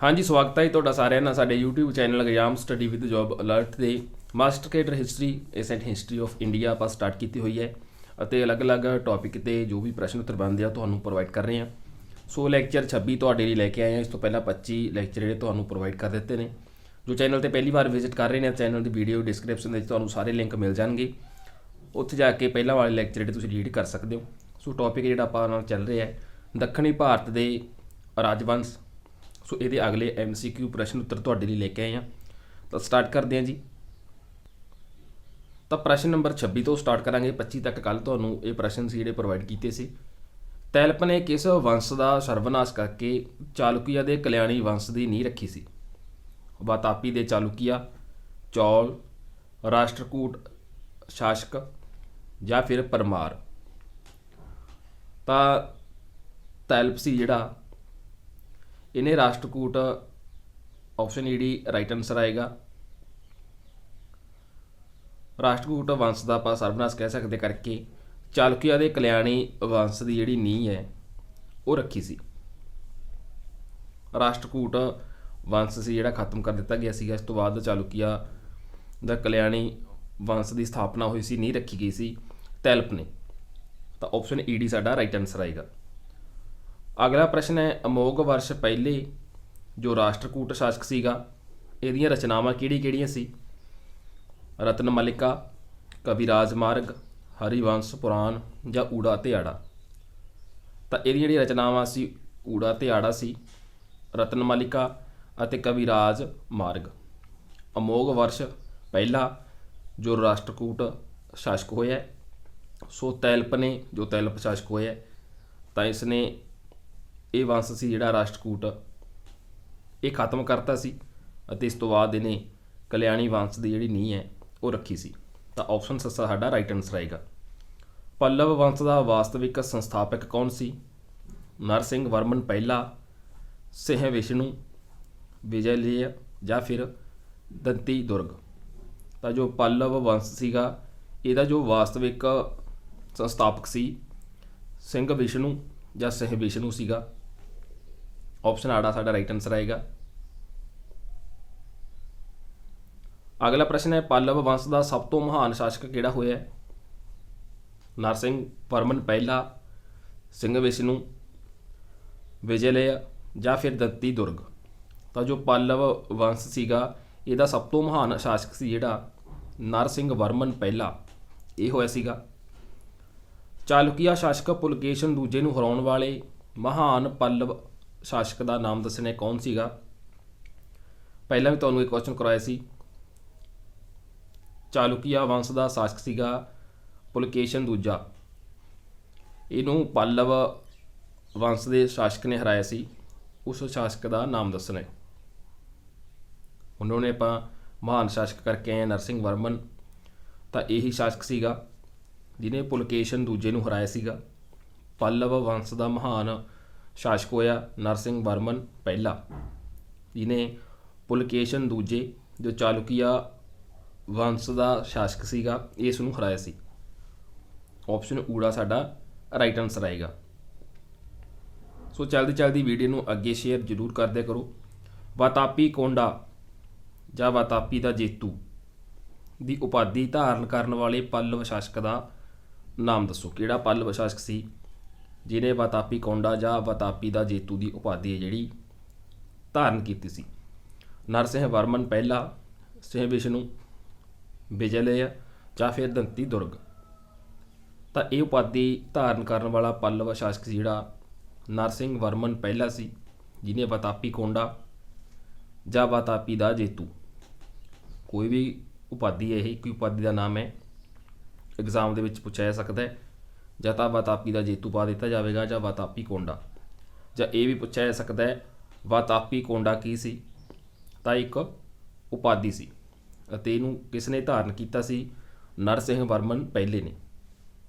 हाँ जी, स्वागत है जी ਤੁਹਾਡਾ ਸਾਰਿਆਂ ਦਾ ਸਾਡੇ YouTube channel exam study with job alert ਦੇ master cadre history ancient history of India ਆਪਾਂ ਸਟਾਰਟ ਕੀਤੀ ਹੋਈ ਹੈ ਅਤੇ ਅਲੱਗ-ਅਲੱਗ ਟੌਪਿਕ ਤੇ ਜੋ ਵੀ ਪ੍ਰਸ਼ਨ ਉੱਤਰ ਬਣਦੇ ਆ ਤੁਹਾਨੂੰ ਪ੍ਰੋਵਾਈਡ ਕਰ ਰਹੇ ਹਾਂ। ਸੋ ਲੈਕਚਰ 26 ਤੁਹਾਡੇ ਲਈ ਲੈ ਕੇ ਆਏ ਹਾਂ। ਇਸ ਤੋਂ ਪਹਿਲਾਂ 25 ਲੈਕਚਰ ਜਿਹੜੇ ਤੁਹਾਨੂੰ ਪ੍ਰੋਵਾਈਡ ਕਰ ਦਿੱਤੇ ਨੇ। ਜੋ ਚੈਨਲ ਤੇ ਪਹਿਲੀ ਵਾਰ ਵਿਜ਼ਿਟ ਕਰ ਰਹੇ ਨੇ ਚੈਨਲ ਦੀ ਵੀਡੀਓ ਡਿਸਕ੍ਰਿਪਸ਼ਨ ਦੇ ਵਿੱਚ ਤੁਹਾਨੂੰ ਸਾਰੇ ਲਿੰਕ ਮਿਲ ਜਾਣਗੇ। ਉੱਥੇ ਜਾ ਕੇ ਪਹਿਲਾਂ ਵਾਲੇ ਲੈਕਚਰ ਜਿਹੜੇ ਤੁਸੀਂ ਰੀਡ ਕਰ ਸਕਦੇ ਹੋ। ਸੋ ਟੌਪਿਕ ਜਿਹੜਾ ਆਪਾਂ ਨਾਲ ਚੱਲ ਰਿਹਾ ਹੈ ਦੱਖਣੀ ਭਾਰਤ ਦੇ ਰਾਜਵੰਸ਼। ਸੋ ਇਹਦੇ ਅਗਲੇ MCQ ਪ੍ਰਸ਼ਨ ਉੱਤਰ ਤੁਹਾਡੇ ਲਈ ਲੈ ਕੇ ਆਏ ਹਾਂ। ਤਾਂ ਸਟਾਰਟ ਕਰਦੇ ਹਾਂ ਜੀ। ਤਾਂ ਪ੍ਰਸ਼ਨ ਨੰਬਰ 26 ਤੋਂ ਸਟਾਰਟ ਕਰਾਂਗੇ। 25 ਤੱਕ ਕੱਲ ਤੁਹਾਨੂੰ ਇਹ ਪ੍ਰਸ਼ਨ ਸੀ ਜਿਹੜੇ ਪ੍ਰੋਵਾਈਡ ਕੀਤੇ ਸੀ। ਤੈਲਪ ਨੇ ਕਿਸ ਵੰਸ਼ ਦਾ ਸਰਵਨਾਸ਼ ਕਰਕੇ ਚਾਲੁਕਿਆ ਦੇ ਕਲਿਆਣੀ ਵੰਸ਼ ਦੀ ਨੀਂਹ ਰੱਖੀ ਸੀ? ਵਾਤਾਪੀ ਦੇ ਚਾਲੁਕਿਆ, ਚੌਲ, ਰਾਸ਼ਟਰਕੂਟ ਸ਼ਾਸਕ ਜਾਂ ਫਿਰ ਪਰਮਾਰ। ਤਾਂ ਤੈਲਪ ਸੀ ਜਿਹੜਾ ਇਹਨੇ ਰਾਸ਼ਟਰਕੂਟ ਆਪਸ਼ਨ ਜਿਹੜੀ ਰਾਈਟ ਆਨਸਰ ਆਏਗਾ। ਰਾਸ਼ਟਰਕੂਟ ਵੰਸ਼ ਦਾ ਆਪਾਂ ਸਰਵਨਾਸ਼ ਕਹਿ ਸਕਦੇ ਕਰਕੇ ਚਾਲੁਕਿਆ ਦੇ ਕਲਿਆਣੀ ਵੰਸ਼ ਦੀ ਜਿਹੜੀ ਨੀਂਹ ਹੈ ਉਹ ਰੱਖੀ ਸੀ। ਰਾਸ਼ਟਰਕੂਟ ਵੰਸ਼ ਸੀ ਜਿਹੜਾ ਖਤਮ ਕਰ ਦਿੱਤਾ ਗਿਆ ਸੀਗਾ। ਇਸ ਤੋਂ ਬਾਅਦ ਚਾਲੁਕਿਆ ਦਾ ਕਲਿਆਣੀ ਵੰਸ਼ ਦੀ ਸਥਾਪਨਾ ਹੋਈ ਸੀ, ਨੀਂਹ ਰੱਖੀ ਗਈ ਸੀ ਤੈਲਪ ਨੇ। ਤਾਂ ਆਪਸ਼ਨ ਈਡੀ ਸਾਡਾ ਰਾਈਟ ਆਨਸਰ ਆਏਗਾ। ਅਗਲਾ ਪ੍ਰਸ਼ਨ ਹੈ ਅਮੋਘ ਵਰਸ਼ ਪਹਿਲੇ ਜੋ ਰਾਸ਼ਟਰਕੂਟ ਸ਼ਾਸਕ ਸੀਗਾ ਇਹਦੀਆਂ ਰਚਨਾਵਾਂ ਕਿਹੜੀਆਂ ਸੀ? ਰਤਨ ਮਲਿਕਾ, ਕਵਿਰਾਜ ਮਾਰਗ, ਹਰੀਵੰਸ਼ ਪੁਰਾਣ ਜਾਂ ਊੜਾ ਤੇ ਆੜਾ। ਤਾਂ ਇਹਦੀਆਂ ਜਿਹੜੀਆਂ ਰਚਨਾਵਾਂ ਸੀ ਊੜਾ ਤੇ ਆੜਾ ਸੀ, ਰਤਨ ਮਲਿਕਾ ਅਤੇ ਕਵਿਰਾਜ ਮਾਰਗ। ਅਮੋਘ ਵਰਸ਼ ਪਹਿਲਾ ਜੋ ਰਾਸ਼ਟਰਕੂਟ ਸ਼ਾਸਕ ਹੋਇਆ। ਸੋ ਤੈਲਪ ਨੇ ਜੋ ਤੈਲਪ ਸ਼ਾਸਕ ਹੋਇਆ ਤਾਂ ਇਸ ਨੇ ਇਹ ਵੰਸ਼ ਸੀ ਜਿਹੜਾ ਰਾਸ਼ਟਰਕੂਟ ਇਹ ਖਤਮ ਕਰਤਾ ਸੀ ਅਤੇ ਇਸ ਤੋਂ ਬਾਅਦ ਇਹਨੇ ਕਲਿਆਣੀ ਵੰਸ਼ ਦੀ ਜਿਹੜੀ ਨੀਂਹ ਹੈ ਉਹ ਰੱਖੀ ਸੀ। ਤਾਂ ਆਪਸ਼ਨ ਸੱਸਾ ਸਾਡਾ ਰਾਈਟ ਆਨਸਰ ਆਏਗਾ। ਪੱਲਵ ਵੰਸ਼ ਦਾ ਵਾਸਤਵਿਕ ਸੰਸਥਾਪਕ ਕੌਣ ਸੀ? ਨਰਸਿੰਘ ਵਰਮਨ ਪਹਿਲਾ, ਸਿੰਹ ਵਿਸ਼ਨੂੰ, ਵਿਜੈਲੇਯ ਜਾਂ ਫਿਰ ਦੰਤੀ ਦੁਰਗ। ਤਾਂ ਜੋ ਪੱਲਵ ਵੰਸ਼ ਸੀਗਾ ਇਹਦਾ ਜੋ ਵਾਸਤਵਿਕ ਸੰਸਥਾਪਕ ਸੀ ਸਿੰਘ ਵਿਸ਼ਨੂੰ ਜਾਂ ਸਿੰਹ ਵਿਸ਼ਨੂੰ ਸੀਗਾ। ਆਪਸ਼ਨ ਆੜਾ ਸਾਡਾ ਰਾਈਟ ਆਨਸਰ ਆਏਗਾ। ਅਗਲਾ ਪ੍ਰਸ਼ਨ ਹੈ ਪੱਲਵ ਵੰਸ਼ ਦਾ ਸਭ ਤੋਂ ਮਹਾਨ ਸ਼ਾਸਕ ਕਿਹੜਾ ਹੋਇਆ? ਨਰਸਿੰਘ ਵਰਮਨ ਪਹਿਲਾ, ਸਿੰਘ ਵਿਸ਼ਨੂੰ, ਵਿਜੈਲੇਯ ਜਾਂ ਫਿਰ ਦੰਤੀ ਦੁਰਗ। ਤਾਂ ਜੋ ਪੱਲਵ ਵੰਸ਼ ਸੀਗਾ ਇਹਦਾ ਸਭ ਤੋਂ ਮਹਾਨ ਸ਼ਾਸਕ ਸੀ ਜਿਹੜਾ ਨਰਸਿੰਘ ਵਰਮਨ ਪਹਿਲਾ ਇਹ ਹੋਇਆ ਸੀਗਾ। ਚਾਲੁਕਿਆ ਸ਼ਾਸਕ ਪੁਲਕੇਸ਼ਨ ਦੂਜੇ ਨੂੰ ਹਰਾਉਣ ਵਾਲੇ ਮਹਾਨ ਪੱਲਵ ਸ਼ਾਸਕ ਦਾ ਨਾਮ ਦੱਸਣਾ ਕੌਣ ਸੀਗਾ? ਪਹਿਲਾਂ ਵੀ ਤੁਹਾਨੂੰ ਇਹ ਕੁਐਸਚਨ ਕਰਵਾਇਆ ਸੀ। ਚਾਲੁਕਿਆ ਵੰਸ਼ ਦਾ ਸ਼ਾਸਕ ਸੀਗਾ ਪੁਲਕੇਸ਼ਨ ਦੂਜਾ। ਇਹਨੂੰ ਪੱਲਵ ਵੰਸ਼ ਦੇ ਸ਼ਾਸਕ ਨੇ ਹਰਾਇਆ ਸੀ। ਉਸ ਸ਼ਾਸਕ ਦਾ ਨਾਮ ਦੱਸਣਾ ਹੈ। ਉਹਨਾਂ ਨੇ ਆਪਾਂ ਮਹਾਨ ਸ਼ਾਸਕ ਕਰਕੇ ਆਏ ਨਰਸਿੰਘ ਵਰਮਨ। ਤਾਂ ਇਹੀ ਸ਼ਾਸਕ ਸੀਗਾ ਜਿਹਨੇ ਪੁਲਕੇਸ਼ਨ ਦੂਜੇ ਨੂੰ ਹਰਾਇਆ ਸੀਗਾ। ਪੱਲਵ ਵੰਸ਼ ਦਾ ਮਹਾਨ ਸ਼ਾਸਕ ਹੋਇਆ ਨਰਸਿੰਘ ਵਰਮਨ ਪਹਿਲਾ ਜਿਹਨੇ ਪੁਲਕੇਸ਼ਨ ਦੂਜੇ ਜੋ ਚਾਲੁਕਿਆ ਵੰਸ਼ ਦਾ ਸ਼ਾਸਕ ਸੀਗਾ ਇਸ ਨੂੰ ਹਰਾਇਆ ਸੀ। ਆਪਸ਼ਨ ਊੜਾ ਸਾਡਾ ਰਾਈਟ ਆਨਸਰ ਆਏਗਾ। ਸੋ ਚਲਦੀ ਵੀਡੀਓ ਨੂੰ ਅੱਗੇ ਸ਼ੇਅਰ ਜ਼ਰੂਰ ਕਰਦੇ ਕਰੋ। ਵਾਤਾਪੀ ਕੋਂਡਾ ਜਾਂ ਵਾਤਾਪੀ ਦਾ ਜੇਤੂ ਦੀ ਉਪਾਧੀ ਧਾਰਨ ਕਰਨ ਵਾਲੇ ਪੱਲਵ ਸ਼ਾਸਕ ਦਾ ਨਾਮ ਦੱਸੋ। ਕਿਹੜਾ ਪੱਲਵ ਸ਼ਾਸਕ ਸੀ ਜਿਹਨੇ ਵਾਤਾਪੀ ਕੋਂਡਾ ਜਾਂ ਵਾਤਾਪੀ ਦਾ ਜੇਤੂ ਦੀ ਉਪਾਧੀ ਜਿਹੜੀ ਧਾਰਨ ਕੀਤੀ ਸੀ? ਨਰਸਿੰਘ ਵਰਮਨ ਪਹਿਲਾ, ਸਿੰਹ ਵਿਸ਼ਨੂੰ, ਵਿਜੈਲੇਯ ਜਾਂ ਫਿਰ ਦੰਤੀ ਦੁਰਗ। ਤਾਂ ਇਹ ਉਪਾਧੀ ਧਾਰਨ ਕਰਨ ਵਾਲਾ ਪੱਲਵ ਸ਼ਾਸਕ ਜਿਹੜਾ ਨਰਸਿੰਘ ਵਰਮਨ ਪਹਿਲਾ ਸੀ ਜਿਹਨੇ ਵਾਤਾਪੀ ਕੋਂਡਾ ਜਾਂ ਵਾਤਾਪੀ ਦਾ ਜੇਤੂ ਕੋਈ ਵੀ ਉਪਾਧੀ ਹੈ ਇਹ ਕੋਈ ਉਪਾਧੀ ਦਾ ਨਾਮ ਹੈ ਐਗਜ਼ਾਮ ਦੇ ਵਿੱਚ ਪੁੱਛਿਆ ਜਾ ਸਕਦਾ ਹੈ। ਜਾਂ ਤਾਂ ਵਾਤਾਪੀ ਦਾ ਜੇਤੂ ਪਾ ਦਿੱਤਾ ਜਾਵੇਗਾ ਜਾਂ ਵਾਤਾਪੀ ਕੋਂਡਾ। ਜਾਂ ਇਹ ਵੀ ਪੁੱਛਿਆ ਜਾ ਸਕਦਾ ਹੈ ਵਾਤਾਪੀ ਕੋਂਡਾ ਕੀ ਸੀ? ਤਾਂ ਇੱਕ ਉਪਾਧੀ ਸੀ ਅਤੇ ਇਹਨੂੰ ਕਿਸ ਨੇ ਧਾਰਨ ਕੀਤਾ ਸੀ? ਨਰਸਿੰਘ ਵਰਮਨ ਪਹਿਲੇ ਨੇ।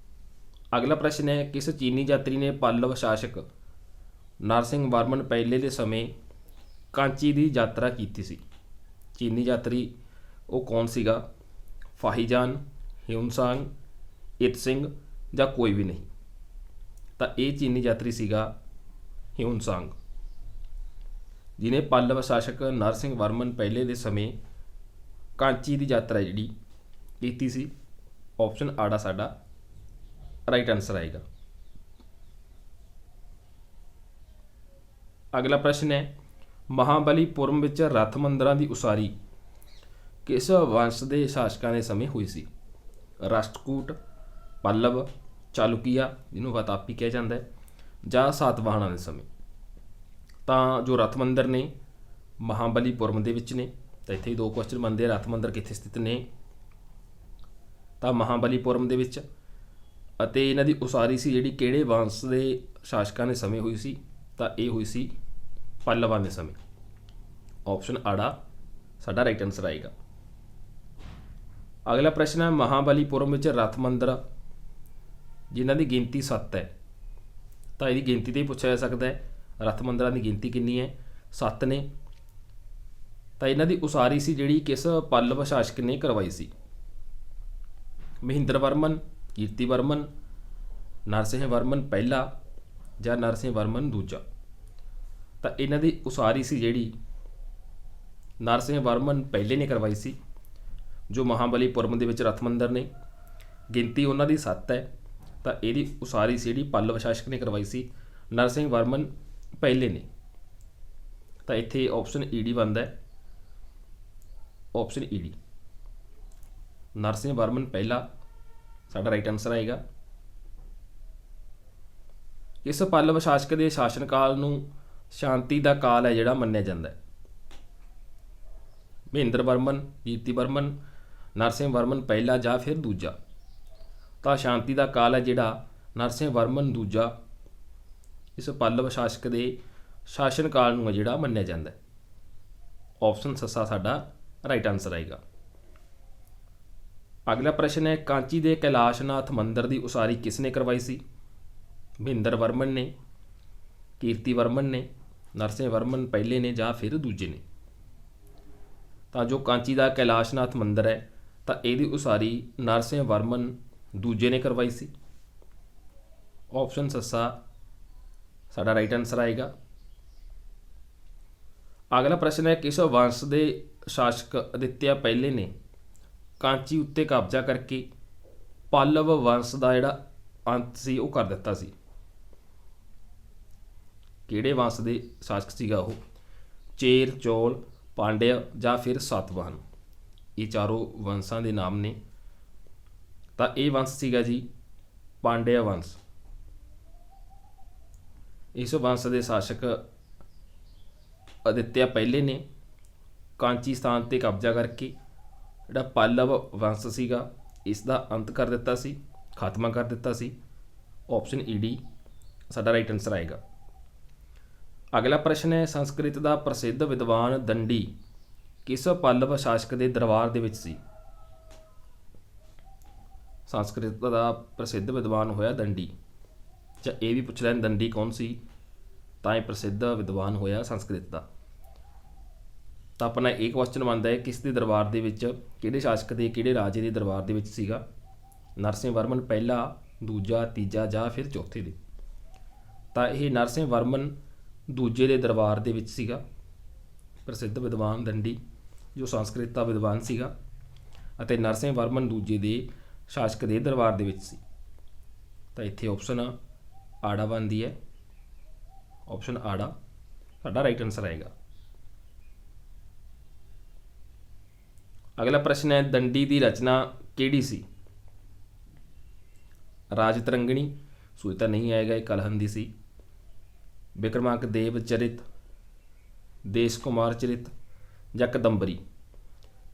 ਅਗਲਾ ਪ੍ਰਸ਼ਨ ਹੈ ਕਿਸ ਚੀਨੀ ਯਾਤਰੀ ਨੇ ਪੱਲਵ ਸ਼ਾਸਕ ਨਰਸਿੰਘ ਵਰਮਨ ਪਹਿਲੇ ਦੇ ਸਮੇਂ ਕਾਂਚੀ ਦੀ ਯਾਤਰਾ ਕੀਤੀ ਸੀ? ਚੀਨੀ ਯਾਤਰੀ ਉਹ ਕੌਣ ਸੀਗਾ? ਫਾਹੀਜਾਨ, ਹਿਊਨ-ਸਾਂਗ, ਇਤਸਿੰਘ ਜਾਂ ਕੋਈ ਵੀ ਨਹੀਂ। ਤਾਂ ਇਹ ਚੀਨੀ ਯਾਤਰੀ ਸੀਗਾ ਹਿਊਨ-ਸਾਂਗ। ਜਿਹਨੇ ਪੱਲਵ ਸ਼ਾਸਕ ਨਰਸਿੰਘ ਵਰਮਨ ਪਹਿਲੇ ਦੇ ਸਮੇਂ ਕਾਂਚੀ ਦੀ ਯਾਤਰਾ ਜਿਹੜੀ ਕੀਤੀ ਸੀ। ਆਪਸ਼ਨ ਆੜਾ ਸਾਡਾ ਰਾਈਟ ਆਨਸਰ ਆਏਗਾ। ਅਗਲਾ ਪ੍ਰਸ਼ਨ ਹੈ ਮਹਾਬਲੀਪੁਰਮ ਵਿੱਚ ਰੱਥ ਮੰਦਰਾਂ ਦੀ ਉਸਾਰੀ ਕਿਸ ਵੰਸ਼ ਦੇ ਸ਼ਾਸਕਾਂ ਦੇ ਸਮੇਂ ਹੋਈ ਸੀ? ਰਾਸ਼ਟਰਕੂਟ, ਪੱਲਵ, ਚਾਲੁਕੀਆ ਜਿਹਨੂੰ ਵਾਤਾਪੀ ਕਿਹਾ ਜਾਂਦਾ ਹੈ, ਜਾਂ ਸਾਤਵਾਹਨਾਂ ਦੇ ਸਮੇਂ। ਤਾਂ ਜੋ ਰੱਥ ਮੰਦਰ ਨੇ ਮਹਾਬਲੀਪੁਰਮ ਦੇ ਵਿੱਚ ਨੇ। ਤਾਂ ਇੱਥੇ 2 ਕੁਐਸਚਨ ਬਣਦੇ ਆ, ਰੱਥ ਮੰਦਰ ਕਿੱਥੇ ਸਥਿਤ ਨੇ? ਤਾਂ ਮਹਾਬਲੀਪੁਰਮ ਦੇ ਵਿੱਚ। ਅਤੇ ਇਹਨਾਂ ਦੀ ਉਸਾਰੀ ਸੀ ਜਿਹੜੀ ਕਿਹੜੇ ਵੰਸ਼ ਦੇ ਸ਼ਾਸਕਾਂ ਦੇ ਸਮੇਂ ਹੋਈ ਸੀ? ਤਾਂ ਇਹ ਹੋਈ ਸੀ ਪੱਲਵਾਂ ਦੇ ਸਮੇਂ। ਆਪਸ਼ਨ ਆੜਾ ਸਾਡਾ ਰਾਈਟ ਆਨਸਰ ਆਏਗਾ। ਅਗਲਾ ਪ੍ਰਸ਼ਨ ਹੈ ਮਹਾਬਲੀਪੁਰਮ ਵਿੱਚ ਰੱਥ ਮੰਦਰ ਜਿਨ੍ਹਾਂ ਦੀ ਗਿਣਤੀ 7 ਹੈ। ਤਾਂ ਇਹਦੀ ਗਿਣਤੀ 'ਤੇ ਹੀ ਪੁੱਛਿਆ ਜਾ ਸਕਦਾ ਹੈ ਰੱਥ ਮੰਦਰਾਂ ਦੀ ਗਿਣਤੀ ਕਿੰਨੀ ਹੈ? 7 ਨੇ। ਤਾਂ ਇਹਨਾਂ ਦੀ ਉਸਾਰੀ ਸੀ ਜਿਹੜੀ ਕਿਸ ਪੱਲਵ ਸ਼ਾਸਕ ਨੇ ਕਰਵਾਈ ਸੀ? ਮਹਿੰਦਰ ਵਰਮਨ, ਕੀਰਤੀ ਵਰਮਨ, ਨਰਸਿੰਘ ਵਰਮਨ ਪਹਿਲਾ ਜਾਂ ਨਰਸਿੰਘ ਵਰਮਨ ਦੂਜਾ। ਤਾਂ ਇਹਨਾਂ ਦੀ ਉਸਾਰੀ ਸੀ ਜਿਹੜੀ ਨਰਸਿੰਘ ਵਰਮਨ ਪਹਿਲੇ ਨੇ ਕਰਵਾਈ ਸੀ। ਜੋ ਮਹਾਬਲੀਪੁਰਮ ਦੇ ਵਿੱਚ ਰੱਥ ਮੰਦਰ ਨੇ, ਗਿਣਤੀ ਉਹਨਾਂ ਦੀ 7 ਹੈ। ਤਾਂ ਇਹਦੀ ਉਸਾਰੀ ਸੀ ਜਿਹੜੀ ਪੱਲਵ ਸ਼ਾਸਕ ਨੇ ਕਰਵਾਈ ਸੀ, ਨਰਸਿੰਘ ਵਰਮਨ ਪਹਿਲੇ ਨੇ। ਤਾਂ ਇੱਥੇ ਆਪਸ਼ਨ ਈਡੀ ਬਣਦਾ ਹੈ। ਆਪਸ਼ਨ ਈਡੀ ਨਰਸਿੰਘ ਵਰਮਨ ਪਹਿਲਾ ਸਾਡਾ ਰਾਈਟ ਆਨਸਰ ਆਏਗਾ। ਇਸ ਪੱਲਵ ਸ਼ਾਸਕ ਦੇ ਸ਼ਾਸਨ ਕਾਲ ਨੂੰ ਸ਼ਾਂਤੀ ਦਾ ਕਾਲ ਹੈ ਜਿਹੜਾ ਮੰਨਿਆ ਜਾਂਦਾ ਹੈ? ਮਹਿੰਦਰ ਵਰਮਨ, ਕੀਰਤੀ ਵਰਮਨ, ਨਰਸਿੰਘ ਵਰਮਨ ਪਹਿਲਾ ਜਾਂ ਫਿਰ ਦੂਜਾ। ਤਾਂ ਸ਼ਾਂਤੀ ਦਾ ਕਾਲ ਹੈ ਜਿਹੜਾ ਨਰਸਿੰਘ ਵਰਮਨ ਦੂਜਾ ਇਸ ਪੱਲਵ ਸ਼ਾਸਕ ਦੇ ਸ਼ਾਸਨ ਕਾਲ ਨੂੰ ਹੈ ਜਿਹੜਾ ਮੰਨਿਆ ਜਾਂਦਾ ਹੈ। ਆਪਸ਼ਨ ਸੱਸਾ ਸਾਡਾ ਰਾਈਟ ਆਨਸਰ ਆਏਗਾ। ਅਗਲਾ ਪ੍ਰਸ਼ਨ ਹੈ ਕਾਂਚੀ ਦੇ ਕੈਲਾਸ਼ਨਾਥ ਮੰਦਰ ਦੀ ਉਸਾਰੀ ਕਿਸ ਨੇ ਕਰਵਾਈ ਸੀ? ਮਹਿੰਦਰ ਵਰਮਨ ਨੇ, ਕੀਰਤੀ ਵਰਮਨ ਨੇ, ਨਰਸਿੰਘ ਵਰਮਨ ਪਹਿਲੇ ਨੇ ਜਾਂ ਫਿਰ ਦੂਜੇ ਨੇ। ਤਾਂ ਜੋ ਕਾਂਚੀ ਦਾ ਕੈਲਾਸ਼ਨਾਥ ਮੰਦਰ ਹੈ ਤਾਂ ਇਹਦੀ ਉਸਾਰੀ ਨਰਸਿੰਘ ਵਰਮਨ ਦੂਜੇ ਨੇ ਕਰਵਾਈ ਸੀ। ਆਪਸ਼ਨ ਸੱਸਾ ਸਾਡਾ ਰਾਈਟ ਆਨਸਰ ਆਏਗਾ। ਅਗਲਾ ਪ੍ਰਸ਼ਨ ਹੈ ਕਿਸ ਵੰਸ਼ ਦੇ ਸ਼ਾਸਕ ਅਦਿੱਤਿਆ ਪਹਿਲੇ ਨੇ ਕਾਂਚੀ ਉੱਤੇ ਕਬਜ਼ਾ ਕਰਕੇ ਪੱਲਵ ਵੰਸ਼ ਦਾ ਜਿਹੜਾ ਅੰਤ ਸੀ ਉਹ ਕਰ ਦਿੱਤਾ ਸੀ? ਕਿਹੜੇ ਵੰਸ਼ ਦੇ ਸ਼ਾਸਕ ਸੀਗਾ ਉਹ? ਚੇਰ, ਚੋਲ, ਪਾਂਡਿਆ ਜਾਂ ਫਿਰ ਸਾਤਵਾਹਨ। ਇਹ ਚਾਰੋਂ ਵੰਸ਼ਾਂ ਦੇ ਨਾਮ ਨੇ। ਤਾਂ ਇਹ ਵੰਸ਼ ਸੀਗਾ ਜੀ ਪਾਂਡਿਆ ਵੰਸ਼। ਇਸ ਵੰਸ਼ ਦੇ ਸ਼ਾਸਕ ਅਦਿੱਤਿਆ ਪਹਿਲੇ ਨੇ ਕਾਂਚੀ ਸਥਾਨ 'ਤੇ ਕਬਜ਼ਾ ਕਰਕੇ ਜਿਹੜਾ ਪੱਲਵ ਵੰਸ਼ ਸੀਗਾ ਇਸ ਦਾ ਅੰਤ ਕਰ ਦਿੱਤਾ ਸੀ, ਖਾਤਮਾ ਕਰ ਦਿੱਤਾ ਸੀ। ਆਪਸ਼ਨ ਈਡੀ ਸਾਡਾ ਰਾਈਟ ਆਨਸਰ ਆਏਗਾ। ਅਗਲਾ ਪ੍ਰਸ਼ਨ ਹੈ ਸੰਸਕ੍ਰਿਤ ਦਾ ਪ੍ਰਸਿੱਧ ਵਿਦਵਾਨ ਦੰਡੀ ਕਿਸ ਪੱਲਵ ਸ਼ਾਸਕ ਦੇ ਦਰਬਾਰ ਦੇ ਵਿੱਚ ਸੀ? ਸੰਸਕ੍ਰਿਤ ਦਾ ਪ੍ਰਸਿੱਧ ਵਿਦਵਾਨ ਹੋਇਆ ਦੰਡੀ। ਜਾਂ ਇਹ ਵੀ ਪੁੱਛ ਲੈਣ ਦੰਡੀ ਕੌਣ ਸੀ? ਤਾਂ ਇਹ ਪ੍ਰਸਿੱਧ ਵਿਦਵਾਨ ਹੋਇਆ ਸੰਸਕ੍ਰਿਤ ਦਾ। ਤਾਂ ਆਪਣਾ ਇਹ ਕੁਐਸਚਨ ਬਣਦਾ ਹੈ ਕਿਸ ਦੇ ਦਰਬਾਰ ਦੇ ਵਿੱਚ, ਕਿਹੜੇ ਸ਼ਾਸਕ ਦੇ ਕਿਹੜੇ ਰਾਜੇ ਦੇ ਦਰਬਾਰ ਦੇ ਵਿੱਚ ਸੀਗਾ? ਨਰਸਿੰਘ ਵਰਮਨ ਪਹਿਲਾ, ਦੂਜਾ, ਤੀਜਾ ਜਾਂ ਫਿਰ ਚੌਥੇ ਦੇ। ਤਾਂ ਇਹ ਨਰਸਿੰਘ ਵਰਮਨ ਦੂਜੇ ਦੇ ਦਰਬਾਰ ਦੇ ਵਿੱਚ ਸੀਗਾ ਪ੍ਰਸਿੱਧ ਵਿਦਵਾਨ ਦੰਡੀ ਜੋ ਸੰਸਕ੍ਰਿਤ ਦਾ ਵਿਦਵਾਨ ਸੀਗਾ, ਅਤੇ ਨਰਸਿੰਘ ਵਰਮਨ ਦੂਜੇ ਦੇ ਸ਼ਾਸਕ ਦੇ ਦਰਬਾਰ ਦੇ ਵਿੱਚ ਸੀ। ਤਾਂ ਇੱਥੇ ਆਪਸ਼ਨ ਆੜਾ ਬਣਦੀ ਹੈ। ਆਪਸ਼ਨ ਆੜਾ ਸਾਡਾ ਰਾਈਟ ਆਨਸਰ ਆਏਗਾ। ਅਗਲਾ ਪ੍ਰਸ਼ਨ ਹੈ ਦੰਡੀ ਦੀ ਰਚਨਾ ਕਿਹੜੀ ਸੀ? ਰਾਜ ਤਰੰਗਣੀ, ਸੂਈ ਤਾਂ ਨਹੀਂ ਆਏਗਾ, ਇਹ ਕਲਹਨ ਦੀ ਸੀ। ਵਿਕਰਮਾਂਕ ਦੇਵ ਚਰਿਤ, ਦੇਸ਼ ਕੁਮਾਰ ਚਰਿਤ ਜਾਂ ਕਦੰਬਰੀ।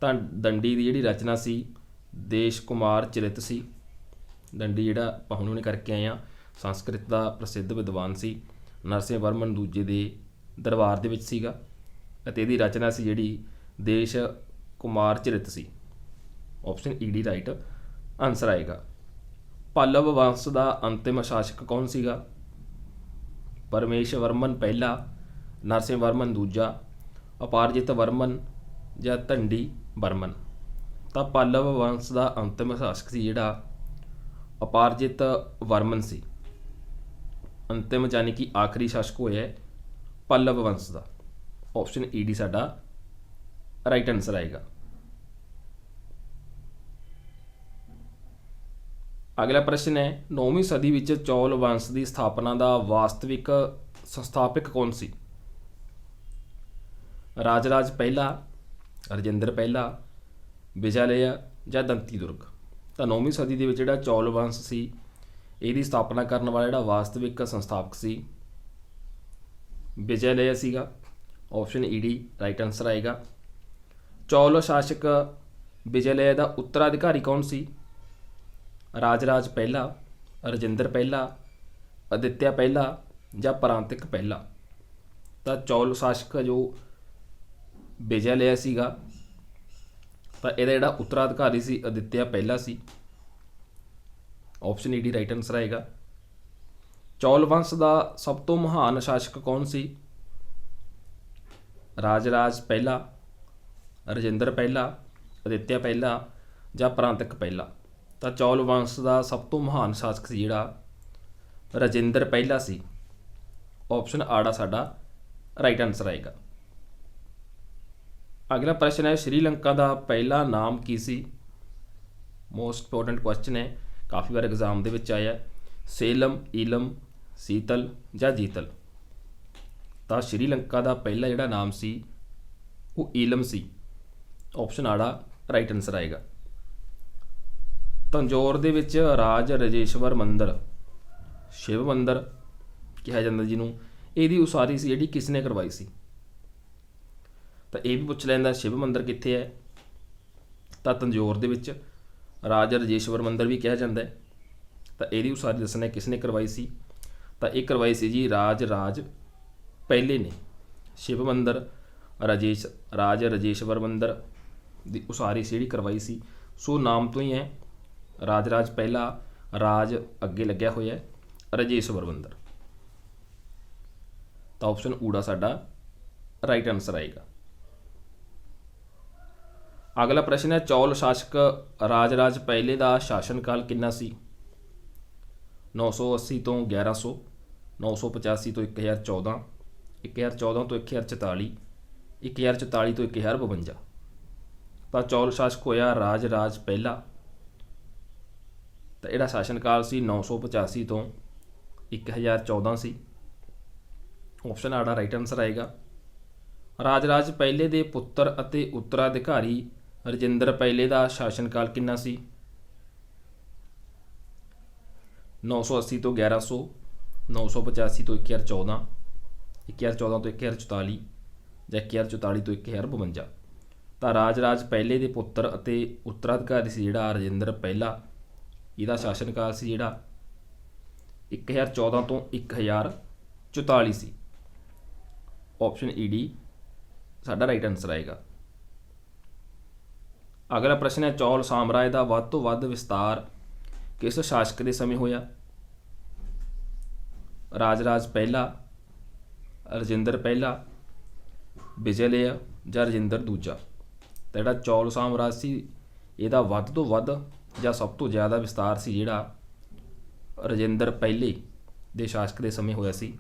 ਤਾਂ ਦੰਡੀ ਦੀ ਜਿਹੜੀ ਰਚਨਾ ਸੀ ਦੇਸ਼ ਕੁਮਾਰ ਚਰਿਤ ਸੀ। ਦੰਡੀ ਜਿਹੜਾ ਆਪਾਂ ਹੁਣ ਕਰਕੇ ਆਏ ਹਾਂ ਸੰਸਕ੍ਰਿਤ ਦਾ ਪ੍ਰਸਿੱਧ ਵਿਦਵਾਨ ਸੀ, ਨਰਸਿੰਘ ਵਰਮਨ ਦੂਜੇ ਦੇ ਦਰਬਾਰ ਦੇ ਵਿੱਚ ਸੀਗਾ, ਅਤੇ ਇਹਦੀ ਰਚਨਾ ਸੀ ਜਿਹੜੀ ਦੇਸ਼ ਕੁਮਾਰ ਚਰਿਤ ਸੀ। ਆਪਸ਼ਨ ਈਡੀ ਰਾਈਟ ਆਨਸਰ ਆਏਗਾ। ਪੱਲਵ ਵੰਸ਼ ਦਾ ਅੰਤਿਮ ਸ਼ਾਸਕ ਕੌਣ ਸੀਗਾ? ਪਰਮੇਸ਼ ਵਰਮਨ ਪਹਿਲਾ, ਨਰਸਿੰਘ ਵਰਮਨ ਦੂਜਾ, ਅਪਾਰਜਿਤ ਵਰਮਨ ਜਾਂ ਧੰਡੀ ਵਰਮਨ। ਤਾਂ ਪੱਲਵ ਵੰਸ਼ ਦਾ ਅੰਤਿਮ ਸ਼ਾਸਕ ਸੀ ਜਿਹੜਾ ਅਪਾਰਜਿਤ ਵਰਮਨ ਸੀ। ਅੰਤਿਮ ਯਾਨੀ ਕਿ ਆਖਰੀ ਸ਼ਾਸਕ ਹੋਇਆ ਪੱਲਵ ਵੰਸ਼ ਦਾ। ਆਪਸ਼ਨ ਈ ਡੀ ਸਾਡਾ ਰਾਈਟ ਆਨਸਰ ਆਏਗਾ। ਅਗਲਾ ਪ੍ਰਸ਼ਨ ਹੈ 9ਵੀਂ ਸਦੀ ਵਿੱਚ ਚੌਲ ਵੰਸ਼ ਦੀ ਸਥਾਪਨਾ ਦਾ ਵਾਸਤਵਿਕ ਸੰਸਥਾਪਕ ਕੌਣ ਸੀ? ਰਾਜ ਪਹਿਲਾ, ਰਜਿੰਦਰ ਪਹਿਲਾ, ਵਿਜਯਾਲਯ ਜਾਂ ਦੰਤੀ ਦੁਰਗ। ਤਾਂ 9ਵੀਂ ਸਦੀ ਦੇ ਵਿੱਚ ਜਿਹੜਾ ਚੌਲ ਵੰਸ਼ ਸੀ ਇਹਦੀ ਸਥਾਪਨਾ ਕਰਨ ਵਾਲਾ ਜਿਹੜਾ ਵਾਸਤਵਿਕ ਸੰਸਥਾਪਕ ਸੀ ਵਿਜਯਾਲਯ ਸੀਗਾ। ਆਪਸ਼ਨ ਈ ਡੀ ਰਾਈਟ ਆਨਸਰ ਆਏਗਾ। ਚੌਲ ਸ਼ਾਸਕ ਵਿਜਯਾਲਯ ਦਾ ਉੱਤਰਾਧਿਕਾਰੀ ਕੌਣ ਸੀ? ਰਾਜ ਪਹਿਲਾ, ਰਜਿੰਦਰ ਪਹਿਲਾ, ਅਦਿੱਤਿਆ ਪਹਿਲਾ ਜਾਂ ਪਰਾਂਤਿਕ ਪਹਿਲਾ। ਤਾਂ ਚੌਲ ਸ਼ਾਸਕ ਜੋ ਵਿਜਯਾਲਯ ਸੀਗਾ ਤਾਂ ਇਹਦਾ ਜਿਹੜਾ ਉੱਤਰਾਧਿਕਾਰੀ ਸੀ ਅਦਿੱਤਿਆ ਪਹਿਲਾ ਸੀ। ਆਪਸ਼ਨ ਈ ਡੀ ਰਾਈਟ ਆਨਸਰ ਆਏਗਾ। ਚੌਲ ਵੰਸ਼ ਦਾ ਸਭ ਤੋਂ ਮਹਾਨ ਸ਼ਾਸਕ ਕੌਣ ਸੀ? ਰਾਜ ਪਹਿਲਾ, ਰਜਿੰਦਰ ਪਹਿਲਾ, ਅਦਿੱਤਿਆ ਪਹਿਲਾ ਜਾਂ ਪਰਾਂਤਿਕ ਪਹਿਲਾ। ਤਾਂ ਚੌਲ ਵੰਸ਼ ਦਾ ਸਭ ਤੋਂ ਮਹਾਨ ਸ਼ਾਸਕ ਸੀ ਜਿਹੜਾ ਰਜਿੰਦਰ ਪਹਿਲਾ ਸੀ। ਆਪਸ਼ਨ ਆੜਾ ਸਾਡਾ ਰਾਈਟ ਆਨਸਰ ਆਏਗਾ। ਅਗਲਾ ਪ੍ਰਸ਼ਨ ਹੈ ਸ਼੍ਰੀਲੰਕਾ ਦਾ ਪਹਿਲਾ ਨਾਮ ਕੀ ਸੀ? ਮੋਸਟ ਇੰਪੋਰਟੈਂਟ ਕੁਐਸਚਨ ਹੈ, ਕਾਫੀ ਵਾਰ ਐਗਜ਼ਾਮ ਦੇ ਵਿੱਚ ਆਇਆ। ਸੇਲਮ, ਈਲਮ, ਸੀਤਲ ਜਾਂ ਜੀਤਲ। ਤਾਂ ਸ਼੍ਰੀਲੰਕਾ ਦਾ ਪਹਿਲਾ ਜਿਹੜਾ ਨਾਮ ਸੀ ਉਹ ਈਲਮ ਸੀ। ਆਪਸ਼ਨ ਆੜਾ ਰਾਈਟ ਆਨਸਰ ਆਏਗਾ। ਤੰਜੌਰ ਦੇ ਵਿੱਚ ਰਾਜ ਰਾਜੇਸ਼ਵਰ ਮੰਦਰ, ਸ਼ਿਵ ਮੰਦਰ ਕਿਹਾ ਜਾਂਦਾ ਜਿਹਨੂੰ, ਇਹਦੀ ਉਸਾਰੀ ਸੀ ਜਿਹੜੀ ਕਿਸ ਨੇ ਕਰਵਾਈ ਸੀ? ਤਾਂ ਇਹ ਵੀ ਪੁੱਛ ਲੈਂਦਾ ਸ਼ਿਵ ਮੰਦਰ ਕਿੱਥੇ ਹੈ? ਤਾਂ ਤੰਜੌਰ ਦੇ ਵਿੱਚ। ਰਾਜ ਰਾਜੇਸ਼ਵਰ ਮੰਦਰ ਵੀ ਕਿਹਾ ਜਾਂਦਾ ਹੈ। ਤਾਂ ਇਹਦੀ ਉਸਾਰੀ ਦੱਸਣਾ ਕਿਸ ਨੇ ਕਰਵਾਈ ਸੀ? ਤਾਂ ਇਹ ਕਰਵਾਈ ਸੀ ਜੀ ਰਾਜ ਪਹਿਲੇ ਨੇ। ਸ਼ਿਵ ਮੰਦਰ ਰਾਜ ਰਾਜੇਸ਼ਵਰ ਮੰਦਰ ਦੀ ਉਸਾਰੀ ਸੀ ਜਿਹੜੀ ਕਰਵਾਈ ਸੀ। ਸੋ ਨਾਮ ਤੋਂ ਹੀ ਹੈ ਰਾਜ ਪਹਿਲਾ, ਰਾਜ ਅੱਗੇ ਲੱਗਿਆ ਹੋਇਆ ਹੈ, ਰਾਜੇਸ਼ਵਰ ਮੰਦਰ। ਤਾਂ ਆਪਸ਼ਨ ਊੜਾ ਸਾਡਾ ਰਾਈਟ ਆਨਸਰ ਆਏਗਾ। ਅਗਲਾ ਪ੍ਰਸ਼ਨ ਹੈ ਚੌਲ ਸ਼ਾਸਕ ਰਾਜ ਪਹਿਲੇ ਦਾ ਸ਼ਾਸਨ ਕਾਲ ਕਿੰਨਾ ਸੀ? 980 ਤੋਂ 1100, 985 ਤੋਂ 1014, 1014 ਤੋਂ 1044, 1044 ਤੋਂ 1052। ਤਾਂ ਚੌਲ ਸ਼ਾਸਕ ਹੋਇਆ ਰਾਜ ਪਹਿਲਾ। ਤਾਂ ਇਹਦਾ ਸ਼ਾਸਨ ਕਾਲ ਸੀ 985 ਤੋਂ 1014 ਸੀ। ਆਪਸ਼ਨ ਆੜਾ ਰਾਈਟ ਆਨਸਰ ਆਏਗਾ। ਰਾਜ ਪਹਿਲੇ ਦੇ ਪੁੱਤਰ ਅਤੇ ਉੱਤਰਾਧਿਕਾਰੀ ਰਜਿੰਦਰ ਪਹਿਲੇ ਦਾ ਸ਼ਾਸਨ ਕਾਲ ਕਿੰਨਾ ਸੀ? 980 ਤੋਂ 1100, 985 ਤੋਂ 1014, 1014 ਤੋਂ 1044 ਜਾਂ 1044 ਤੋਂ 1052। ਤਾਂ ਰਾਜ ਪਹਿਲੇ ਦੇ ਪੁੱਤਰ ਅਤੇ ਉੱਤਰਾਧਿਕਾਰੀ ਸੀ ਜਿਹੜਾ ਰਜਿੰਦਰ ਪਹਿਲਾ, ਇਹਦਾ ਸ਼ਾਸਨ ਕਾਲ ਸੀ ਜਿਹੜਾ 1014 ਤੋਂ 1044 ਸੀ। ਆਪਸ਼ਨ ਈ ਡੀ ਸਾਡਾ ਰਾਈਟ ਆਨਸਰ ਆਏਗਾ। ਅਗਲਾ ਪ੍ਰਸ਼ਨ ਹੈ ਚੌਲ ਸਾਮਰਾਜ ਦਾ ਵੱਧ ਤੋਂ ਵੱਧ ਵਿਸਤਾਰ ਕਿਸ ਸ਼ਾਸਕ ਦੇ ਸਮੇਂ ਹੋਇਆ? ਰਾਜ ਪਹਿਲਾ, ਰਜਿੰਦਰ ਪਹਿਲਾ, ਵਿਜਯਾਲਯ ਜਾਂ ਰਜਿੰਦਰ ਦੂਜਾ। ਤਾਂ ਜਿਹੜਾ ਚੌਲ ਸਾਮਰਾਜ ਸੀ ਇਹਦਾ ਵੱਧ ਤੋਂ ਵੱਧ ਜਾਂ ਸਭ ਤੋਂ ਜ਼ਿਆਦਾ ਵਿਸਤਾਰ ਸੀ ਜਿਹੜਾ ਰਜਿੰਦਰ ਪਹਿਲੇ ਦੇ ਸ਼ਾਸਕ ਦੇ ਸਮੇਂ ਹੋਇਆ ਸੀ।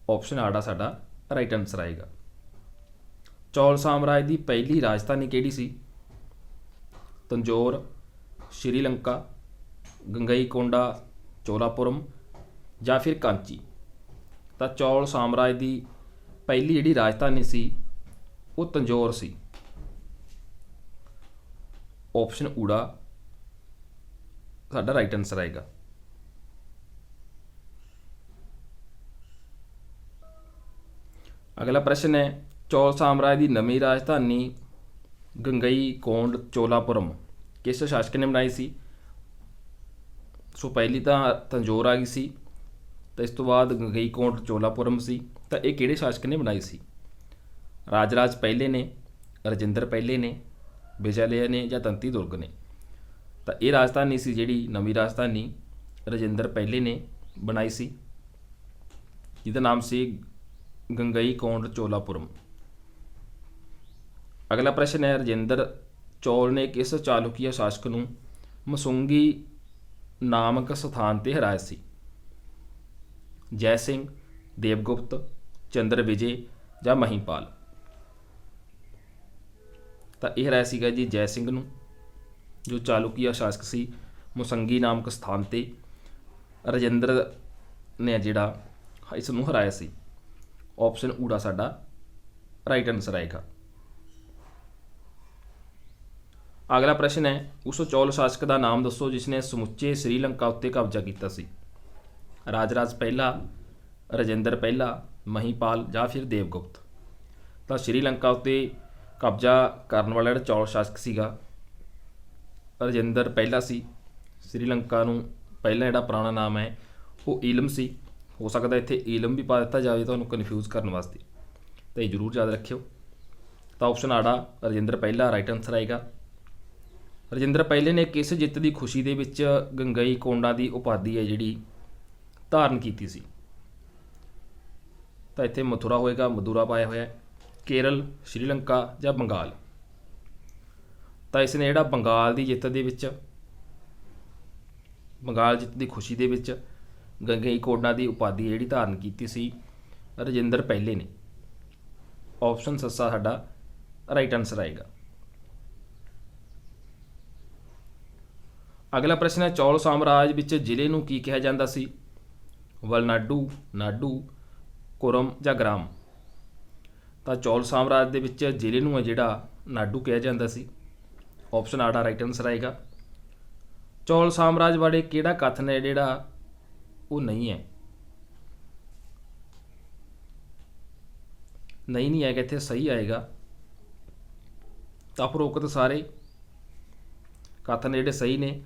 ਆਪਸ਼ਨ ਆੜਾ ਸਾਡਾ ਰਾਈਟ ਆਨਸਰ ਆਏਗਾ। ਚੌਲ ਸਾਮਰਾਜ ਦੀ ਪਹਿਲੀ ਰਾਜਧਾਨੀ ਕਿਹੜੀ ਸੀ? ਤੰਜੌਰ, ਸ਼੍ਰੀਲੰਕਾ, ਗੰਗਈਕੋਂਡਾ, ਚੋਲਾਪੁਰਮ ਜਾਂ ਫਿਰ ਕਾਂਚੀ। ਤਾਂ ਚੌਲ ਸਾਮਰਾਜ ਦੀ ਪਹਿਲੀ ਜਿਹੜੀ ਰਾਜਧਾਨੀ ਸੀ ਉਹ ਤੰਜੌਰ ਸੀ। ਆਪਸ਼ਨ ਊੜਾ ਸਾਡਾ ਰਾਈਟ ਆਨਸਰ ਆਏਗਾ। ਅਗਲਾ ਪ੍ਰਸ਼ਨ ਹੈ ਚੌਲ ਸਾਮਰਾਜ ਦੀ ਨਵੀਂ ਰਾਜਧਾਨੀ ਗੰਗਈਕੋਂਡ ਚੋਲਾਪੁਰਮ ਕਿਸ ਸ਼ਾਸਕ ਨੇ ਬਣਾਈ ਸੀ? ਸੋ ਪਹਿਲੀ ਤਾਂ ਤੰਜੌਰ ਆ ਗਈ ਸੀ, ਤਾਂ ਇਸ ਤੋਂ ਬਾਅਦ ਗੰਗਈਕੋਂਡ ਚੋਲਾਪੁਰਮ ਸੀ। ਤਾਂ ਇਹ ਕਿਹੜੇ ਸ਼ਾਸਕ ਨੇ ਬਣਾਈ ਸੀ? ਰਾਜ ਪਹਿਲੇ ਨੇ, ਰਜਿੰਦਰ ਪਹਿਲੇ ਨੇ, ਵਿਜਯਾਲਯ ਨੇ ਜਾਂ ਦੰਤੀ ਦੁਰਗ ਨੇ। ਤਾਂ ਇਹ ਰਾਜਧਾਨੀ ਸੀ ਜਿਹੜੀ ਨਵੀਂ ਰਾਜਧਾਨੀ ਰਜਿੰਦਰ ਪਹਿਲੇ ਨੇ ਬਣਾਈ ਸੀ, ਜਿਹਦਾ ਨਾਮ ਸੀ ਗੰਗਈਕੋਂਡ ਚੋਲਾਪੁਰਮ। ਅਗਲਾ ਪ੍ਰਸ਼ਨ ਹੈ ਰਜਿੰਦਰ ਚੌਲ ਨੇ ਕਿਸ ਚਾਲੁਕਿਆ ਸ਼ਾਸਕ ਨੂੰ ਮਸੂੰਗੀ ਨਾਮਕ ਸਥਾਨ 'ਤੇ ਹਰਾਇਆ ਸੀ? ਜੈ ਸਿੰਘ, ਦੇਵਗੁਪਤ, ਚੰਦਰ ਵਿਜੇ ਜਾਂ ਮਹੀਪਾਲ। ਤਾਂ ਇਹ ਹਰਾਇਆ ਸੀਗਾ ਜੀ ਜੈ ਸਿੰਘ ਨੂੰ, ਜੋ ਚਾਲੁਕਿਆ ਸ਼ਾਸਕ ਸੀ। ਮੁਸੰਗੀ ਨਾਮਕ ਸਥਾਨ 'ਤੇ ਰਜਿੰਦਰ ਨੇ ਜਿਹੜਾ ਇਸ ਨੂੰ ਹਰਾਇਆ ਸੀ। ਆਪਸ਼ਨ ਊੜਾ ਸਾਡਾ ਰਾਈਟ ਆਨਸਰ ਆਏਗਾ। ਅਗਲਾ ਪ੍ਰਸ਼ਨ ਹੈ, ਉਸ ਚੌਲ ਸ਼ਾਸਕ ਦਾ ਨਾਮ ਦੱਸੋ ਜਿਸ ਨੇ ਸਮੁੱਚੇ ਸ੍ਰੀਲੰਕਾ ਉੱਤੇ ਕਬਜ਼ਾ ਕੀਤਾ ਸੀ। ਰਾਜਰਾਜ ਪਹਿਲਾ, ਰਜਿੰਦਰ ਪਹਿਲਾ, ਮਹੀਪਾਲ ਜਾਂ ਫਿਰ ਦੇਵਗੁਪਤ। ਤਾਂ ਸ੍ਰੀਲੰਕਾ ਉੱਤੇ ਕਬਜ਼ਾ ਕਰਨ ਵਾਲਾ ਜਿਹੜਾ ਚੌਲ ਸ਼ਾਸਕ ਸੀਗਾ ਰਜਿੰਦਰ ਪਹਿਲਾ ਸੀ। ਸ੍ਰੀਲੰਕਾ ਨੂੰ ਪਹਿਲਾਂ ਜਿਹੜਾ ਪੁਰਾਣਾ ਨਾਮ ਹੈ ਉਹ ਈਲਮ ਸੀ। ਹੋ ਸਕਦਾ ਇੱਥੇ ਈਲਮ ਵੀ ਪਾ ਦਿੱਤਾ ਜਾਵੇ ਤੁਹਾਨੂੰ ਕਨਫਿਊਜ਼ ਕਰਨ ਵਾਸਤੇ, ਤਾਂ ਇਹ ਜ਼ਰੂਰ ਯਾਦ ਰੱਖਿਓ। ਤਾਂ ਆਪਸ਼ਨ ਆੜਾ ਰਜਿੰਦਰ ਪਹਿਲਾ ਰਾਈਟ ਆਨਸਰ ਆਏਗਾ। ਰਜਿੰਦਰ ਪਹਿਲੇ ਨੇ ਕਿਸ ਜਿੱਤ ਦੀ ਖੁਸ਼ੀ ਦੇ ਵਿੱਚ ਗੰਗਈ ਕੋਂਡਾ ਦੀ ਉਪਾਧੀ ਹੈ ਜਿਹੜੀ ਧਾਰਨ ਕੀਤੀ ਸੀ। ਤਾਂ ਇੱਥੇ ਮਥੁਰਾ ਹੋਏਗਾ, ਮਦੁਰਾ ਪਾਇਆ ਹੋਇਆ, ਕੇਰਲ, ਸ਼੍ਰੀਲੰਕਾ ਜਾਂ ਬੰਗਾਲ। ਤਾਂ ਇਸ ਨੇ ਜਿਹੜਾ ਬੰਗਾਲ ਦੀ ਜਿੱਤ ਦੇ ਵਿੱਚ, ਬੰਗਾਲ ਜਿੱਤ ਦੀ ਖੁਸ਼ੀ ਦੇ ਵਿੱਚ ਗੰਗਈ ਕੋਂਡਾ ਦੀ ਉਪਾਧੀ ਜਿਹੜੀ ਧਾਰਨ ਕੀਤੀ ਸੀ ਰਜਿੰਦਰ ਪਹਿਲੇ ਨੇ। ਆਪਸ਼ਨ ਸੱਸਾ ਸਾਡਾ ਰਾਈਟ ਆਨਸਰ ਆਏਗਾ। ਅਗਲਾ ਪ੍ਰਸ਼ਨ ਹੈ, ਚੌਲ ਸਾਮਰਾਜ ਵਿੱਚ ਜ਼ਿਲ੍ਹੇ ਨੂੰ ਕੀ ਕਿਹਾ ਜਾਂਦਾ ਸੀ। ਵਲਨਾਡੂ, ਨਾਡੂ, ਕੁਰਮ ਜਾਂ ਗ੍ਰਾਮ। ਤਾਂ ਚੌਲ ਸਾਮਰਾਜ ਦੇ ਵਿੱਚ ਜ਼ਿਲ੍ਹੇ ਨੂੰ ਹੈ ਜਿਹੜਾ ਨਾਡੂ ਕਿਹਾ ਜਾਂਦਾ ਸੀ। ਆਪਸ਼ਨ ਆੜਾ ਰਾਈਟ ਆਨਸਰ ਆਏਗਾ। ਚੌਲ ਸਾਮਰਾਜ ਬਾਰੇ ਕਿਹੜਾ ਕਥਨ ਹੈ ਜਿਹੜਾ ਉਹ ਨਹੀਂ ਹੈ, ਨਹੀਂ ਆਏਗਾ, ਇੱਥੇ ਸਹੀ ਆਏਗਾ। ਤਾਂ ਉਪਰੋਕਤ ਸਾਰੇ ਕਥਨ ਜਿਹੜੇ ਸਹੀ ਨੇ।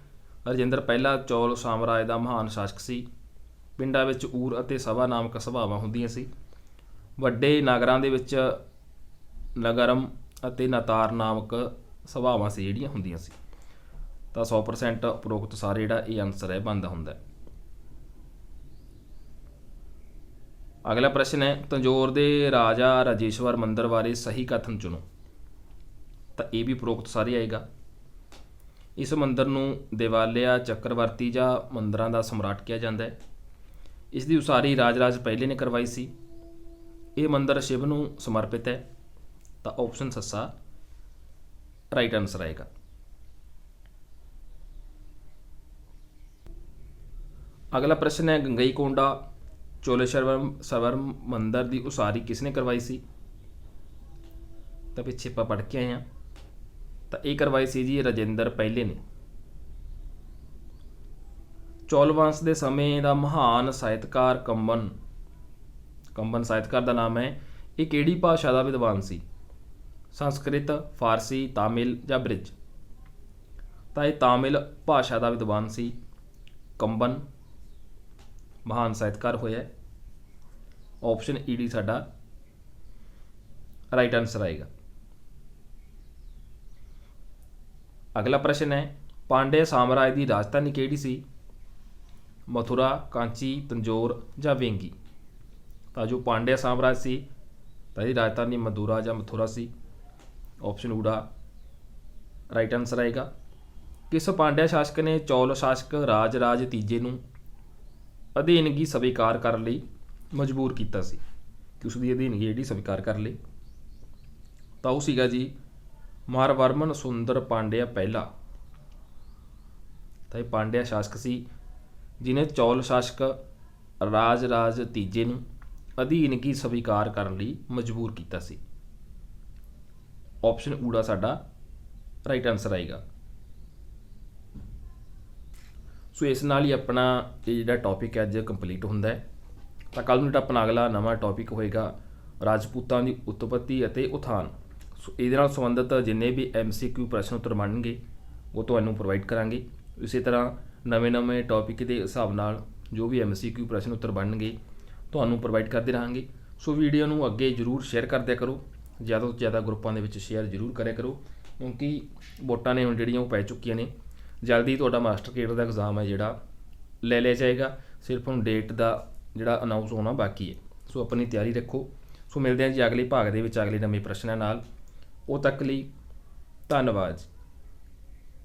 ਰਜਿੰਦਰ ਪਹਿਲਾ ਚੌਲ ਸਾਮਰਾਜ ਦਾ ਮਹਾਨ ਸ਼ਾਸਕ ਸੀ। ਪਿੰਡਾਂ ਵਿੱਚ ਊਰ ਅਤੇ ਸਭਾ ਨਾਮਕ ਸਭਾਵਾਂ ਹੁੰਦੀਆਂ ਸੀ। ਵੱਡੇ ਨਗਰਾਂ ਦੇ ਵਿੱਚ ਨਗਰਮ ਅਤੇ ਨਤਾਰ ਨਾਮਕ ਸਭਾਵਾਂ ਸੀ ਜਿਹੜੀਆਂ ਹੁੰਦੀਆਂ ਸੀ। ਤਾਂ 100% ਉਪਰੋਕਤ ਸਾਰੇ ਜਿਹੜਾ ਇਹ ਆਨਸਰ ਹੈ ਬਣਦਾ ਹੁੰਦਾ ਹੈ। ਅਗਲਾ ਪ੍ਰਸ਼ਨ ਹੈ, ਤੰਜੌਰ ਦੇ ਰਾਜਾ ਰਾਜੇਸ਼ਵਰ ਮੰਦਰ ਬਾਰੇ ਸਹੀ ਕਥਨ ਚੁਣੋ। ਤਾਂ ਇਹ ਵੀ ਉਪਰੋਕਤ ਸਾਰੇ ਆਏਗਾ। ਇਸ ਮੰਦਰ ਨੂੰ ਦੇਵਾਲਿਆ ਚੱਕਰਵਰਤੀ ਜਾਂ ਮੰਦਰਾਂ ਦਾ ਸਮਰਾਟ ਕਿਹਾ ਜਾਂਦਾ ਹੈ। ਇਸ ਦੀ ਉਸਾਰੀ ਰਾਜਰਾਜ ਪਹਿਲੇ ਨੇ ਕਰਵਾਈ ਸੀ। ਇਹ ਮੰਦਰ ਸ਼ਿਵ ਨੂੰ ਸਮਰਪਿਤ ਹੈ। ਤਾਂ ਆਪਸ਼ਨ ਸੱਸਾ ਰਾਈਟ ਆਨਸਰ ਆਏਗਾ। ਅਗਲਾ ਪ੍ਰਸ਼ਨ ਹੈ, ਗੰਗਈ ਕੋਂਡਾ ਚੋਲੇਸ਼ਵਰ ਮੰਦਰ ਦੀ ਉਸਾਰੀ ਕਿਸਨੇ ਕਰਵਾਈ ਸੀ। ਤਾਂ ਪਿੱਛੇ ਆਪਾਂ ਪੜ੍ਹ ਕੇ ਆਏ ਹਾਂ। ਤਾਂ ਇਹ ਕਰਵਾਈ ਸੀ ਜੀ ਰਜਿੰਦਰ ਪਹਿਲੇ ਨੇ। ਚੌਲ ਵੰਸ਼ ਦੇ ਸਮੇਂ ਦਾ ਮਹਾਨ ਸਾਹਿਤਕਾਰ ਕੰਬਨ ਸਾਹਿਤਕਾਰ ਦਾ ਨਾਮ ਹੈ। ਇਹ ਕਿਹੜੀ ਭਾਸ਼ਾ ਦਾ ਵਿਦਵਾਨ ਸੀ। ਸੰਸਕ੍ਰਿਤ, ਫਾਰਸੀ, ਤਾਮਿਲ ਜਾਂ ਬ੍ਰਿਜ। ਤਾਂ ਇਹ ਤਾਮਿਲ ਭਾਸ਼ਾ ਦਾ ਵਿਦਵਾਨ ਸੀ ਕੰਬਨ, ਮਹਾਨ ਸਾਹਿਤਕਾਰ ਹੋਇਆ। ਆਪਸ਼ਨ ਈਡੀ ਸਾਡਾ ਰਾਈਟ ਆਨਸਰ ਆਏਗਾ। ਅਗਲਾ ਪ੍ਰਸ਼ਨ ਹੈ, ਪਾਂਡੇ ਸਾਮਰਾਜ ਦੀ ਰਾਜਧਾਨੀ ਕਿਹੜੀ ਸੀ। ਮਥੁਰਾ, ਕਾਂਚੀ, ਤੰਜੌਰ ਜਾਂ ਵੇਂਗੀ। ਤਾਂ ਜੋ ਪਾਂਡਿਆ ਸਾਮਰਾਜ ਸੀ ਤਾਂ ਇਹਦੀ ਰਾਜਧਾਨੀ ਮਦੁਰਾ ਜਾਂ ਮਥੁਰਾ ਸੀ। ਆਪਸ਼ਨ ਊੜਾ ਰਾਈਟ ਆਨਸਰ ਆਏਗਾ। ਕਿਸ ਪਾਂਡਿਆ ਸ਼ਾਸਕ ਨੇ ਚੌਲ ਸ਼ਾਸਕ ਰਾਜ ਤੀਜੇ ਨੂੰ ਅਧੀਨਗੀ ਸਵੀਕਾਰ ਕਰਨ ਲਈ ਮਜਬੂਰ ਕੀਤਾ ਸੀ ਕਿ ਉਸ ਦੀ ਅਧੀਨਗੀ ਜਿਹੜੀ ਸਵੀਕਾਰ ਕਰ ਲਈ। ਤਾਂ ਉਹ ਸੀਗਾ ਜੀ ਮਾਰਵਰਮਨ ਸੁੰਦਰ ਪਾਂਡਿਆ ਪਹਿਲਾ। ਤਾਂ ਇਹ ਪਾਂਡਿਆ ਸ਼ਾਸਕ ਸੀ ਜਿਹਨੇ ਚੌਲ ਸ਼ਾਸਕ ਰਾਜ ਤੀਜੇ ਨੂੰ ਅਧੀਨਗੀ ਸਵੀਕਾਰ ਕਰਨ ਲਈ ਮਜਬੂਰ ਕੀਤਾ ਸੀ। ਆਪਸ਼ਨ ਊੜਾ ਸਾਡਾ ਰਾਈਟ ਆਨਸਰ ਆਏਗਾ। ਸੋ ਇਸ ਨਾਲ ਹੀ ਆਪਣਾ ਇਹ ਜਿਹੜਾ ਟੌਪਿਕ ਹੈ ਅੱਜ ਕੰਪਲੀਟ ਹੁੰਦਾ ਹੈ। ਤਾਂ ਕੱਲ੍ਹ ਨੂੰ ਜਿਹੜਾ ਆਪਣਾ ਅਗਲਾ ਨਵਾਂ ਟੌਪਿਕ ਹੋਏਗਾ ਰਾਜਪੂਤਾਂ ਦੀ ਉਤਪਤੀ ਅਤੇ ਉਥਾਨ। ਸੋ ਇਹਦੇ ਨਾਲ ਸੰਬੰਧਿਤ ਜਿੰਨੇ ਵੀ MCQ ਪ੍ਰਸ਼ਨ ਉੱਤਰ ਬਣਨਗੇ ਉਹ ਤੁਹਾਨੂੰ ਪ੍ਰੋਵਾਈਡ ਕਰਾਂਗੇ। ਇਸੇ ਤਰ੍ਹਾਂ ਨਵੇਂ ਟੌਪਿਕ ਦੇ ਹਿਸਾਬ ਨਾਲ ਜੋ ਵੀ MCQ ਪ੍ਰਸ਼ਨ ਉੱਤਰ ਬਣਨਗੇ ਤੁਹਾਨੂੰ ਪ੍ਰੋਵਾਈਡ ਕਰਦੇ ਰਹਾਂਗੇ। ਸੋ ਵੀਡੀਓ ਨੂੰ ਅੱਗੇ ਜ਼ਰੂਰ ਸ਼ੇਅਰ ਕਰ ਦਿਆ ਕਰੋ, ਜ਼ਿਆਦਾ ਤੋਂ ਜ਼ਿਆਦਾ ਗਰੁੱਪਾਂ ਦੇ ਵਿੱਚ ਸ਼ੇਅਰ ਜ਼ਰੂਰ ਕਰਿਆ ਕਰੋ, ਕਿਉਂਕਿ ਵੋਟਾਂ ਨੇ ਹੁਣ ਜਿਹੜੀਆਂ ਉਹ ਪੈ ਚੁੱਕੀਆਂ ਨੇ। ਜਲਦੀ ਤੁਹਾਡਾ ਮਾਸਟਰ ਕੇਡਰ ਦਾ ਐਗਜ਼ਾਮ ਹੈ ਜਿਹੜਾ ਲੈ ਲਿਆ ਜਾਏਗਾ। ਸਿਰਫ ਹੁਣ ਡੇਟ ਦਾ ਜਿਹੜਾ ਅਨਾਊਂਸ ਹੋਣਾ ਬਾਕੀ ਹੈ। ਸੋ ਆਪਣੀ ਤਿਆਰੀ ਰੱਖੋ। ਸੋ ਮਿਲਦੇ ਹਾਂ ਜੀ ਅਗਲੇ ਭਾਗ ਦੇ ਵਿੱਚ ਅਗਲੇ ਨਵੇਂ ਪ੍ਰਸ਼ਨਾਂ ਨਾਲ। ਉਹ ਤੱਕ ਲਈ ਧੰਨਵਾਦ।